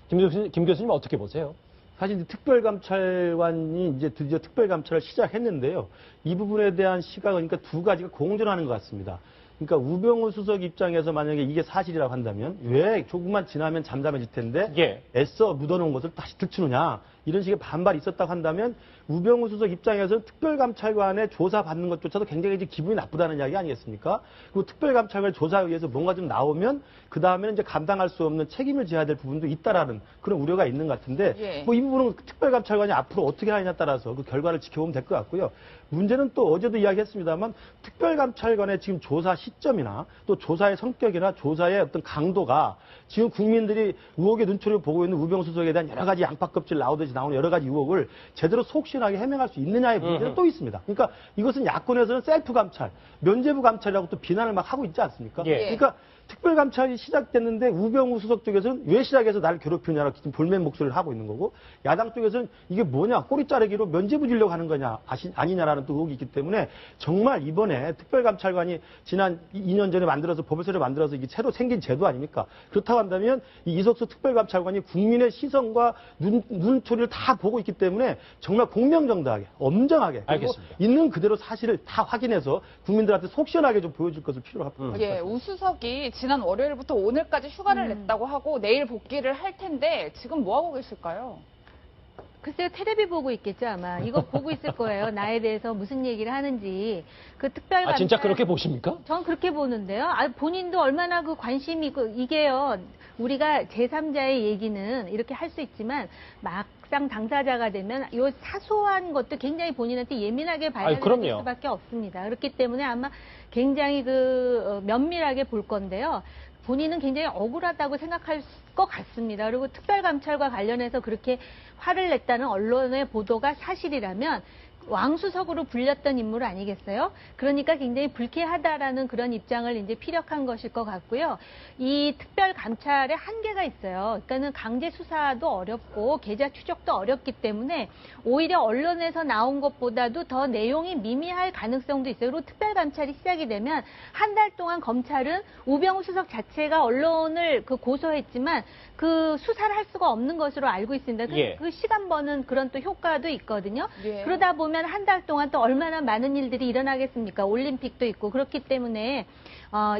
김 교수님 어떻게 보세요? 사실 이제 특별감찰관이 이제 드디어 특별감찰을 시작했는데요. 이 부분에 대한 시각은 그러니까 두 가지가 공존하는 것 같습니다. 그러니까 우병우 수석 입장에서 만약에 이게 사실이라고 한다면 왜 조금만 지나면 잠잠해질 텐데 예. 애써 묻어놓은 것을 다시 들추느냐, 이런 식의 반발이 있었다고 한다면 우병우 수석 입장에서는 특별감찰관의 조사받는 것조차도 굉장히 이제 기분이 나쁘다는 이야기 아니겠습니까? 그리고 특별감찰관 조사에 의해서 뭔가 좀 나오면 그 다음에는 이제 감당할 수 없는 책임을 져야 될 부분도 있다라는 그런 우려가 있는 것 같은데, 예. 뭐 이 부분은 특별감찰관이 앞으로 어떻게 하느냐에 따라서 그 결과를 지켜보면 될 것 같고요. 문제는 또 어제도 이야기했습니다만 특별감찰관의 지금 조사 시점이나 또 조사의 성격이나 조사의 어떤 강도가 지금 국민들이 의혹의 눈초리를 보고 있는 우병우 수석에 대한 여러 가지 양파껍질 나오듯이 나오는 여러 가지 의혹을 제대로 속신하게 해명할 수 있느냐의 문제는 또 있습니다. 그러니까 이것은 야권에서는 셀프 감찰, 면죄부 감찰이라고 또 비난을 막 하고 있지 않습니까? 예. 그러니까 특별감찰이 시작됐는데 우병우 수석 쪽에서는 왜 시작해서 나를 괴롭히냐라고 지금 볼멘 목소리를 하고 있는 거고, 야당 쪽에서는 이게 뭐냐, 꼬리 자르기로 면죄부 주려고 하는 거냐, 아니냐라는 또 의혹이 있기 때문에 정말 이번에 특별감찰관이 지난 2년 전에 만들어서 법에서를 만들어서 이게 새로 생긴 제도 아닙니까? 그렇다고 한다면 이 이석수 특별감찰관이 국민의 시선과 눈초리를 다 보고 있기 때문에 정말 공명정당하게, 엄정하게, 그리고 알겠습니다. 있는 그대로 사실을 다 확인해서 국민들한테 속 시원하게 좀 보여줄 것을 필요로 합니다. 예, 우 수석이 지난 월요일부터 오늘까지 휴가를 냈다고 하고 내일 복귀를 할 텐데 지금 뭐 하고 계실까요? 글쎄요, 테레비 보고 있겠죠, 아마. 이거 보고 있을 거예요. 나에 대해서 무슨 얘기를 하는지. 그 특별감찰. 진짜 그렇게 보십니까? 전 그렇게 보는데요. 본인도 얼마나 그 관심이 있고, 이게요, 우리가 제3자의 얘기는 이렇게 할 수 있지만, 막상 당사자가 되면 요 사소한 것도 굉장히 본인한테 예민하게 발현될 그럼요. 수밖에 없습니다. 그렇기 때문에 아마 굉장히 면밀하게 볼 건데요. 본인은 굉장히 억울하다고 생각할 것 같습니다. 그리고 특별감찰과 관련해서 그렇게 화를 냈다는 언론의 보도가 사실이라면 왕수석으로 불렸던 인물 아니겠어요? 그러니까 굉장히 불쾌하다라는 그런 입장을 이제 피력한 것일 것 같고요. 이 특별감찰에 한계가 있어요. 그러니까는 강제 수사도 어렵고 계좌 추적도 어렵기 때문에 오히려 언론에서 나온 것보다도 더 내용이 미미할 가능성도 있어요. 그리고 특별감찰이 시작이 되면 한 달 동안 검찰은 우병우 수석 자체가 언론을 고소했지만 그 수사를 할 수가 없는 것으로 알고 있습니다. 그 시간 버는 그런 또 효과도 있거든요. 예. 그러다 보면 한 달 동안 또 얼마나 많은 일들이 일어나겠습니까? 올림픽도 있고. 그렇기 때문에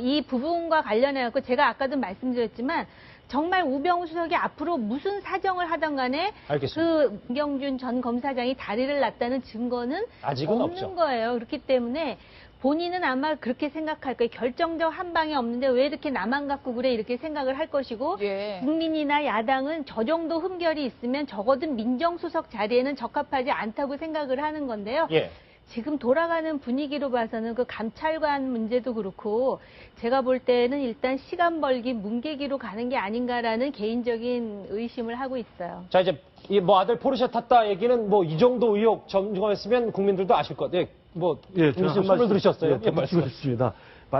이 부분과 관련해 갖고 제가 아까도 말씀드렸지만 정말 우병우 수석이 앞으로 무슨 사정을 하던 간에 알겠습니다. 그 문경준 전 검사장이 다리를 놨다는 증거는 아직은 없는 없죠. 거예요. 그렇기 때문에 본인은 아마 그렇게 생각할 거예요. 결정적 한 방이 없는데 왜 이렇게 나만 갖고 그래, 이렇게 생각을 할 것이고, 예. 국민이나 야당은 저 정도 흠결이 있으면 적어도 민정수석 자리에는 적합하지 않다고 생각을 하는 건데요. 예. 지금 돌아가는 분위기로 봐서는 그 감찰관 문제도 그렇고 제가 볼 때는 일단 시간 벌기, 문개기로 가는 게 아닌가라는 개인적인 의심을 하고 있어요. 자, 이제 아들 포르쉐 탔다 얘기는 이 정도 의혹 점검했으면 국민들도 아실 것 같아요. 저는 한 말씀 들으셨어요? 예, 말씀드렸습니다.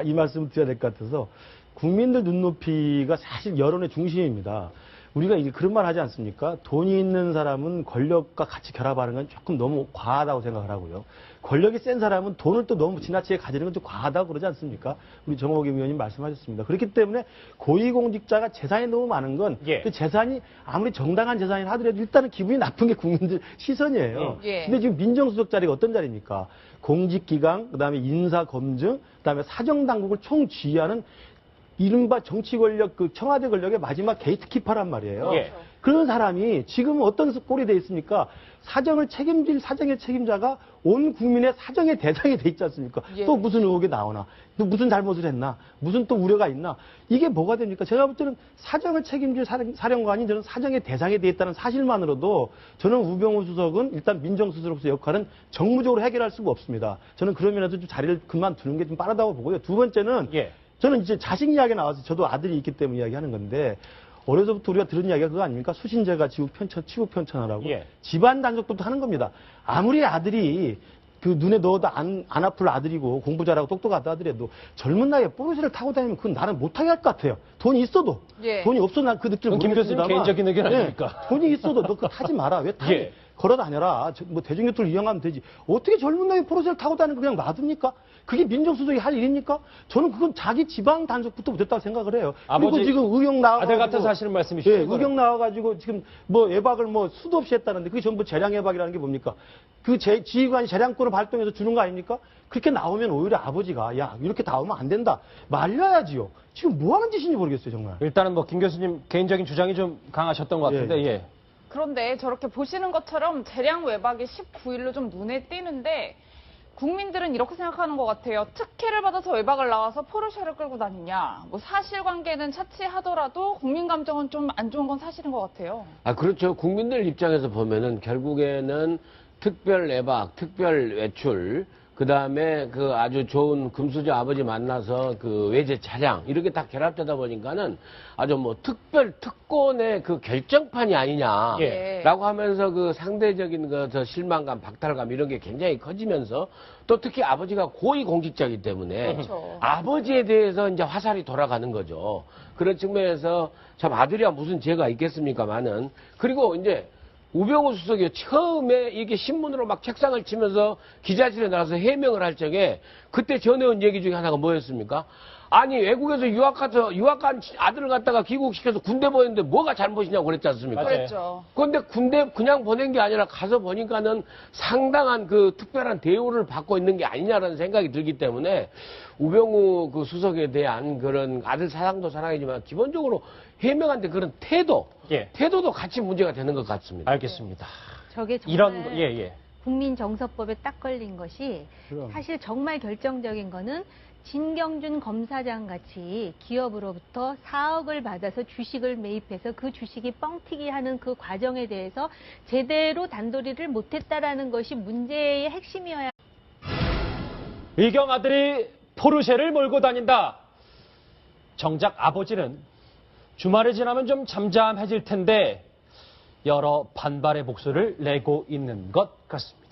이 말씀 드려야 될 것 같아서 국민들 눈높이가 사실 여론의 중심입니다. 우리가 이제 그런 말 하지 않습니까? 돈이 있는 사람은 권력과 같이 결합하는 건 조금 너무 과하다고 생각을 하고요. 권력이 센 사람은 돈을 또 너무 지나치게 가지는 건 좀 과하다고 그러지 않습니까? 우리 정호기 의원님 말씀하셨습니다. 그렇기 때문에 고위공직자가 재산이 너무 많은 건 그 재산이 아무리 정당한 재산이 하더라도 일단은 기분이 나쁜 게 국민들 시선이에요. 근데 지금 민정수석 자리가 어떤 자리입니까? 공직기강, 그다음에 인사검증, 그다음에 사정당국을 총지휘하는 이른바 정치 권력, 청와대 권력의 마지막 게이트키퍼란 말이에요. 그런 사람이 지금 어떤 꼴이 돼 있습니까? 사정을 책임질 사정의 책임자가 온 국민의 사정의 대상이 돼 있지 않습니까? 또 무슨 의혹이 나오나? 또 무슨 잘못을 했나? 무슨 또 우려가 있나? 이게 뭐가 됩니까? 제가 볼 때는 사정을 책임질 사령관이 저는 사정의 대상이 돼 있다는 사실만으로도 저는 우병우 수석은 일단 민정수석으로서 역할은 정무적으로 해결할 수가 없습니다. 저는 그런 면에서 좀 자리를 그만두는 게 좀 빠르다고 보고요. 두 번째는 저는 이제 자식 이야기 나와서 저도 아들이 있기 때문에 이야기하는 건데 어려서부터 우리가 들은 이야기가 그거 아닙니까? 수신제가 치국 편찬하라고. 집안 단속도 하는 겁니다. 아무리 아들이 그 눈에 넣어도 안 아플 아들이고 공부 잘하고 똑똑하다 하더라도 젊은 나이에 포르쉐를 타고 다니면 그건 나는 못하게 할 것 같아요. 돈이 있어도. 예. 돈이 없어 난 그 느낌을 김 교수님 모르겠습니다만. 개인적인 의견 예, 아닙니까? 돈이 있어도 너 그거 타지 마라. 왜 타? 예. 걸어 다녀라. 뭐 대중교통을 이용하면 되지. 어떻게 젊은 나이에 포르쉐를 타고 다니는 거 그냥 놔둡니까? 그게 민정수석이 할 일입니까? 저는 그건 자기 지방 단속부터 못했다고 생각을 해요. 그리고 아버지, 지금 의경 나와 아들 같아서 하시는 말씀이시죠? 예, 의경 나와가지고 지금 뭐 예박을 뭐 수도 없이 했다는데 그게 전부 재량 예박이라는 게 뭡니까? 그 지휘관이 재량권을 발동해서 주는 거 아닙니까? 그렇게 나오면 오히려 아버지가 야 이렇게 나오면 안 된다 말려야지요. 지금 뭐 하는 짓인지 모르겠어요 정말. 일단은 뭐 김 교수님 개인적인 주장이 좀 강하셨던 것 같은데 예. 그런데 저렇게 보시는 것처럼 재량 외박이 19일로 좀 눈에 띄는데 국민들은 이렇게 생각하는 것 같아요. 특혜를 받아서 외박을 나와서 포르쉐를 끌고 다니냐. 뭐 사실관계는 차치하더라도 국민 감정은 좀 안 좋은 건 사실인 것 같아요. 아, 그렇죠. 국민들 입장에서 보면은 결국에는 특별 외박, 특별 외출, 그 다음에 그 아주 좋은 금수저 아버지 만나서 그 외제 차량, 이렇게 다 결합되다 보니까는 아주 뭐 특별 특권의 그 결정판이 아니냐라고 예. 하면서 그 상대적인 그 저 실망감, 박탈감 이런 게 굉장히 커지면서 또 특히 아버지가 고위공직자이기 때문에 그렇죠. 아버지에 대해서 이제 화살이 돌아가는 거죠. 그런 측면에서 참 아들이야 무슨 죄가 있겠습니까만은 그리고 이제 우병우 수석이 처음에 이게 신문으로 막 책상을 치면서 기자실에 나가서 해명을 할 적에 그때 전해온 얘기 중에 하나가 뭐였습니까? 아니 외국에서 유학간 아들을 갖다가 귀국시켜서 군대 보냈는데 뭐가 잘못이냐고 그랬지 않습니까? 맞아요. 그랬죠. 그런데 군대 그냥 보낸 게 아니라 가서 보니까는 상당한 그 특별한 대우를 받고 있는 게 아니냐라는 생각이 들기 때문에 우병우 그 수석에 대한 그런 아들 사랑도 사랑이지만 기본적으로 해명한데 그런 태도도 같이 문제가 되는 것 같습니다. 알겠습니다. 저게 정말 이런 거, 예. 국민정서법에 딱 걸린 것이 그럼. 사실 정말 결정적인 거는 진경준 검사장 같이 기업으로부터 4억을 받아서 주식을 매입해서 그 주식이 뻥튀기 하는 그 과정에 대해서 제대로 단도리를 못했다라는 것이 문제의 핵심이어야 의경 아들이 포르쉐를 몰고 다닌다. 정작 아버지는 주말이 지나면 좀 잠잠해질 텐데 여러 반발의 목소리를 내고 있는 것 같습니다.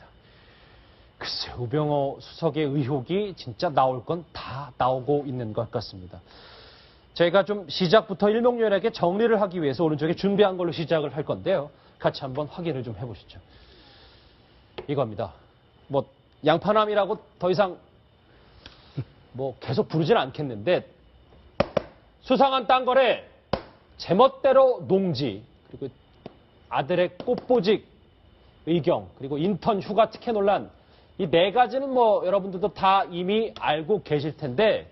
글쎄, 우병우 수석의 의혹이 진짜 나올 건 다 나오고 있는 것 같습니다. 저희가 좀 시작부터 일목요연하게 정리를 하기 위해서 오른쪽에 준비한 걸로 시작을 할 건데요. 같이 한번 확인을 좀 해보시죠. 이겁니다. 뭐 양파남이라고 더 이상 뭐 계속 부르진 않겠는데 수상한 땅거래, 제멋대로 농지, 그리고 아들의 꽃보직 의경, 그리고 인턴 휴가 특혜 논란, 이 네 가지는 뭐 여러분들도 다 이미 알고 계실 텐데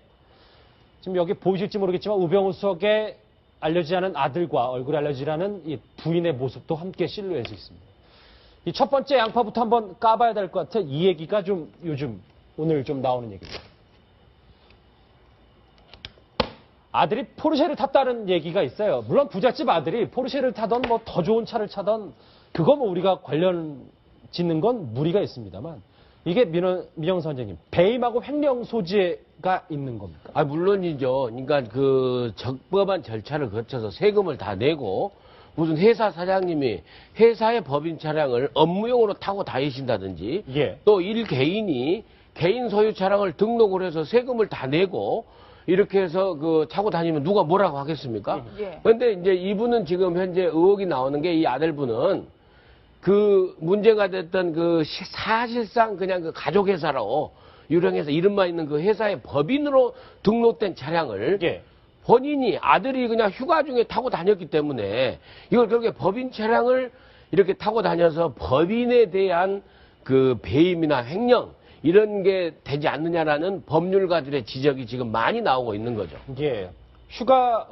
지금 여기 보이실지 모르겠지만 우병우 수석의 알려지지 않은 아들과 얼굴이 알려지지 않은 이 부인의 모습도 함께 실루엣이 있습니다. 이 첫 번째 양파부터 한번 까봐야 될 것 같아. 이 얘기가 좀 요즘 오늘 좀 나오는 얘기입니다. 아들이 포르쉐를 탔다는 얘기가 있어요. 물론 부잣집 아들이 포르쉐를 타던 뭐 더 좋은 차를 타던 그거 뭐 우리가 관련 짓는 건 무리가 있습니다만 이게 민영 선생님 배임하고 횡령 소지가 있는 겁니까? 아, 물론이죠. 그러니까 그 적법한 절차를 거쳐서 세금을 다 내고 무슨 회사 사장님이 회사의 법인 차량을 업무용으로 타고 다니신다든지 예. 또 일 개인이 개인 소유 차량을 등록을 해서 세금을 다 내고 이렇게 해서 그 타고 다니면 누가 뭐라고 하겠습니까? 예. 그런데 이제 이분은 지금 현재 의혹이 나오는 게 이 아들분은 그 문제가 됐던 그 사실상 그냥 그 가족회사로 유령해서 이름만 있는 그 회사의 법인으로 등록된 차량을 예. 본인이 아들이 그냥 휴가 중에 타고 다녔기 때문에 이걸 결국에 법인 차량을 이렇게 타고 다녀서 법인에 대한 그 배임이나 횡령 이런 게 되지 않느냐라는 법률가들의 지적이 지금 많이 나오고 있는 거죠. 예. 휴가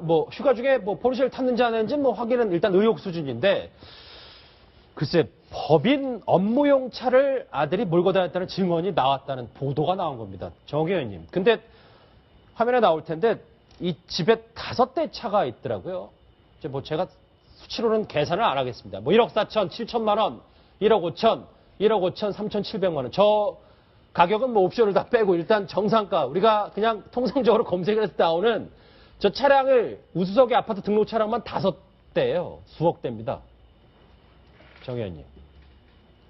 중에 뭐 포르쉐를 탔는지 안 했는지 뭐 확인은 일단 의혹 수준인데 글쎄 법인 업무용 차를 아들이 몰고 다녔다는 증언이 나왔다는 보도가 나온 겁니다. 정 의원님. 근데 화면에 나올 텐데 이 집에 5대 차가 있더라고요. 이제 뭐 제가 수치로는 계산을 안 하겠습니다. 뭐 1억 4천, 7천만 원, 1억 5천, 1억 5천, 3,700만 원. 저 가격은 뭐 옵션을 다 빼고 일단 정상가 우리가 그냥 통상적으로 검색을 해서 나오는 저 차량을 우수석의 아파트 등록 차량만 5대예요. 수억 대입니다. 정 의원님.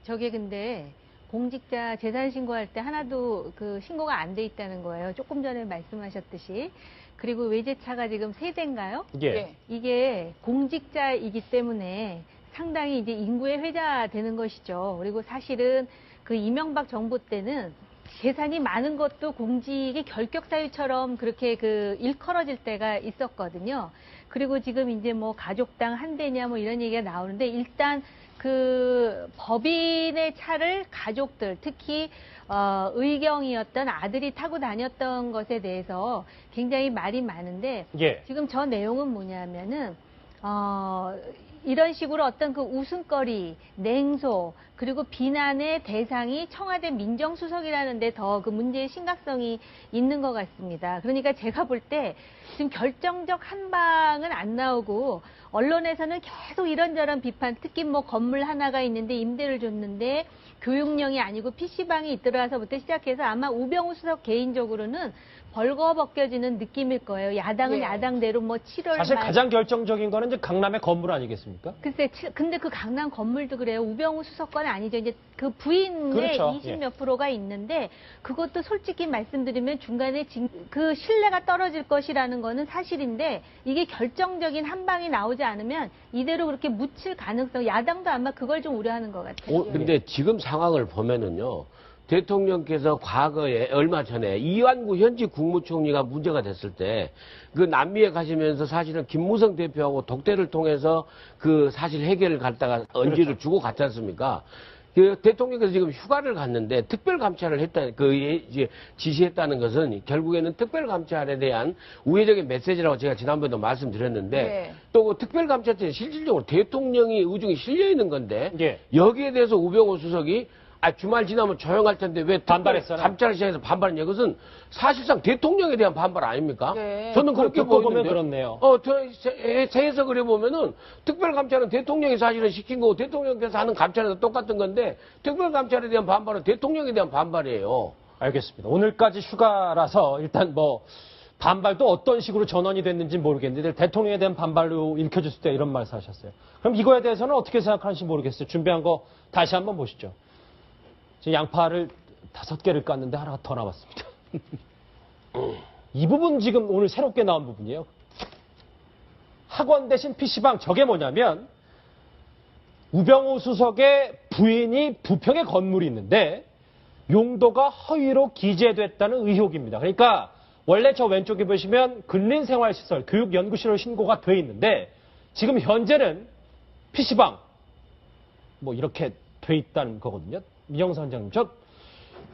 저게 근데 공직자 재산 신고할 때 하나도 그 신고가 안 돼 있다는 거예요. 조금 전에 말씀하셨듯이. 그리고 외제차가 지금 3대인가요? 예. 이게 공직자이기 때문에 상당히 이제 인구의 회자가 되는 것이죠. 그리고 사실은 그 이명박 정부 때는 재산이 많은 것도 공직의 결격 사유처럼 그렇게 그 일컬어질 때가 있었거든요. 그리고 지금 이제 뭐 가족당 한 대냐 뭐 이런 얘기가 나오는데 일단 그 법인의 차를 가족들 특히 의경이었던 아들이 타고 다녔던 것에 대해서 굉장히 말이 많은데 예. 지금 저 내용은 뭐냐면은 이런 식으로 어떤 그 웃음거리, 냉소, 그리고 비난의 대상이 청와대 민정수석이라는 데 더 그 문제의 심각성이 있는 것 같습니다. 그러니까 제가 볼 때 지금 결정적 한방은 안 나오고 언론에서는 계속 이런저런 비판, 특히 뭐 건물 하나가 있는데 임대를 줬는데 교육령이 아니고 PC방이 있더라서부터 시작해서 아마 우병우 수석 개인적으로는 벌거벗겨지는 느낌일 거예요. 야당은 예. 야당대로 뭐 7월 사실 말 가장 결정적인 거는 이제 강남의 건물 아니겠습니까? 글쎄, 근데 그 강남 건물도 그래요. 우병우 수석권 아니죠. 이제 그 부인의 그렇죠. 20몇 프로가 있는데 그것도 솔직히 말씀드리면 중간에 그 신뢰가 떨어질 것이라는 거는 사실인데 이게 결정적인 한 방이 나오지 않으면 이대로 그렇게 묻힐 가능성, 야당도 아마 그걸 좀 우려하는 것 같아요. 근데 지금 상황을 보면은요. 대통령께서 과거에 얼마 전에 이완구 현직 국무총리가 문제가 됐을 때 그 남미에 가시면서 사실은 김무성 대표하고 독대를 통해서 그 사실 해결을 갖다가 언지를 주고 갔지 않습니까? 그 대통령께서 지금 휴가를 갔는데 특별감찰을 이제 지시했다는 것은 결국에는 특별감찰에 대한 우회적인 메시지라고 제가 지난번에도 말씀드렸는데 네. 또 그 특별감찰 때는 실질적으로 대통령이 의중이 실려 있는 건데 예. 여기에 대해서 우병우 수석이 주말 지나면 조용할 텐데 왜 반발했잖아요. 감찰을 시작해서 반발했냐? 그것은 사실상 대통령에 대한 반발 아닙니까? 네. 저는 그렇게 듣고 보면 보이는데. 그렇네요. 제 해석을 해보면은 특별감찰은 대통령이 사실은 시킨 거고 대통령께서 하는 감찰에도 똑같은 건데 특별감찰에 대한 반발은 대통령에 대한 반발이에요. 알겠습니다. 오늘까지 휴가라서 일단 뭐 반발도 어떤 식으로 전환이 됐는지 모르겠는데 대통령에 대한 반발로 읽혀졌을 때 이런 말씀 하셨어요. 그럼 이거에 대해서는 어떻게 생각하는지 모르겠어요. 준비한 거 다시 한번 보시죠. 지금 양파를 5개를 깠는데 하나가 더 남았습니다. 이 부분 지금 오늘 새롭게 나온 부분이에요. 학원 대신 PC방, 저게 뭐냐면 우병우 수석의 부인이 부평에 건물이 있는데 용도가 허위로 기재됐다는 의혹입니다. 그러니까 원래 저 왼쪽에 보시면 근린생활시설, 교육연구실로 신고가 돼 있는데 지금 현재는 PC방 뭐 이렇게 돼 있다는 거거든요. 미영사 원장님,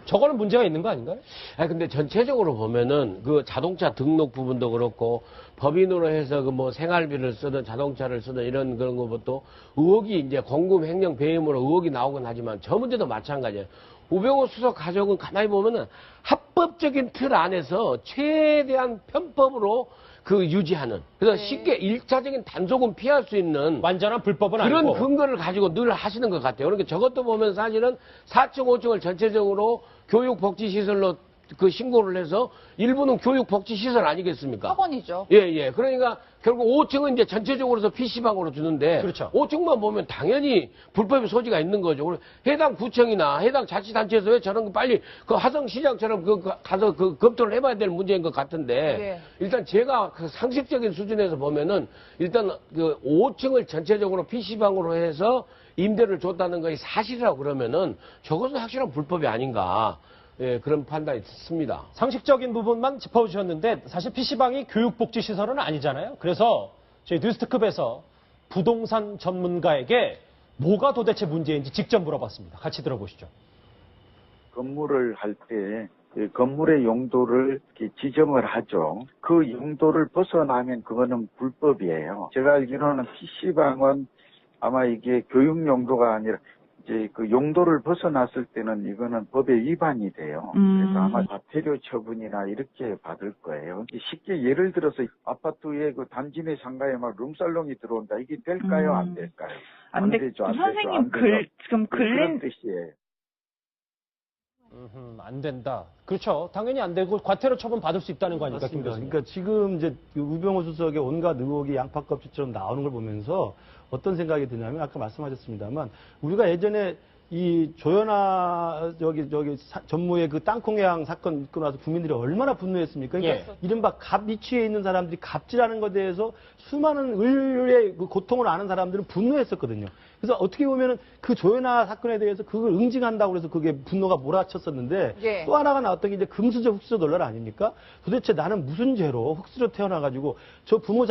저거는 문제가 있는 거 아닌가요? 근데 전체적으로 보면은 그 자동차 등록 부분도 그렇고 법인으로 해서 그 뭐 생활비를 쓰든 자동차를 쓰든 이런 그런 것도 의혹이 이제 공금 횡령 배임으로 의혹이 나오긴 하지만 저 문제도 마찬가지예요. 우병우 수석 가족은 가만히 보면은 합법적인 틀 안에서 최대한 편법으로 그 유지하는 그래서 쉽게 1차적인 단속은 피할 수 있는 완전한 불법은 그런 아니고 근거를 가지고 늘 하시는 것 같아요. 그러니까 저것도 보면 사실은 4층, 5층을 전체적으로 교육복지시설로 그 신고를 해서 일부는 교육복지시설 아니겠습니까? 학원이죠. 예. 그러니까 결국 5층은 이제 전체적으로서 PC방으로 주는데 그렇죠. 5층만 보면 당연히 불법의 소지가 있는 거죠. 그리고 해당 구청이나 해당 자치단체에서 왜 저런 거 빨리 그 화성시장처럼 가서 그 검토를 해봐야 될 문제인 것 같은데 네. 일단 제가 그 상식적인 수준에서 보면은 일단 그 5층을 전체적으로 PC방으로 해서 임대를 줬다는 것이 사실이라고 그러면은 저것은 확실한 불법이 아닌가. 예, 그런 판단이 듭니다. 상식적인 부분만 짚어주셨는데 사실 PC방이 교육복지시설은 아니잖아요. 그래서 저희 뉴스특급에서 부동산 전문가에게 뭐가 도대체 문제인지 직접 물어봤습니다. 같이 들어보시죠. 건물을 할 때 그 건물의 용도를 이렇게 지정을 하죠. 그 용도를 벗어나면 그거는 불법이에요. 제가 알기로는 PC방은 아마 이게 교육 용도가 아니라 이제 그 용도를 벗어났을 때는 이거는 법에 위반이 돼요. 그래서 아마 과태료 처분이나 이렇게 받을 거예요. 쉽게 예를 들어서 아파트에 그 단지 내 상가에 막 룸살롱이 들어온다. 이게 될까요? 안 될까요? 안 되죠. 안 선생님 되죠. 안 되죠. 지금 그런 뜻이에요. 안 된다. 그렇죠. 당연히 안 되고 과태료 처분 받을 수 있다는 거 아닙니까, 김 맞습니다. 교수님? 그러니까 지금 이제 우병우 수석의 온갖 의혹이 양파껍질처럼 나오는 걸 보면서 어떤 생각이 드냐면 아까 말씀하셨습니다만 우리가 예전에 이 조현아 전무의 그 땅콩회항 사건 있고 나서 국민들이 얼마나 분노했습니까? 그러니까 예. 이른바 갑 이치에 있는 사람들이 갑질하는 것에 대해서 수많은 을의 그 고통을 아는 사람들은 분노했었거든요. 그래서 어떻게 보면은 그 조현아 사건에 대해서 그걸 응징한다고 해서 그게 분노가 몰아쳤었는데 예. 또 하나가 나왔던 게 이제 금수저 흑수저 논란 아닙니까? 도대체 나는 무슨 죄로 흑수저 태어나가지고 저 부모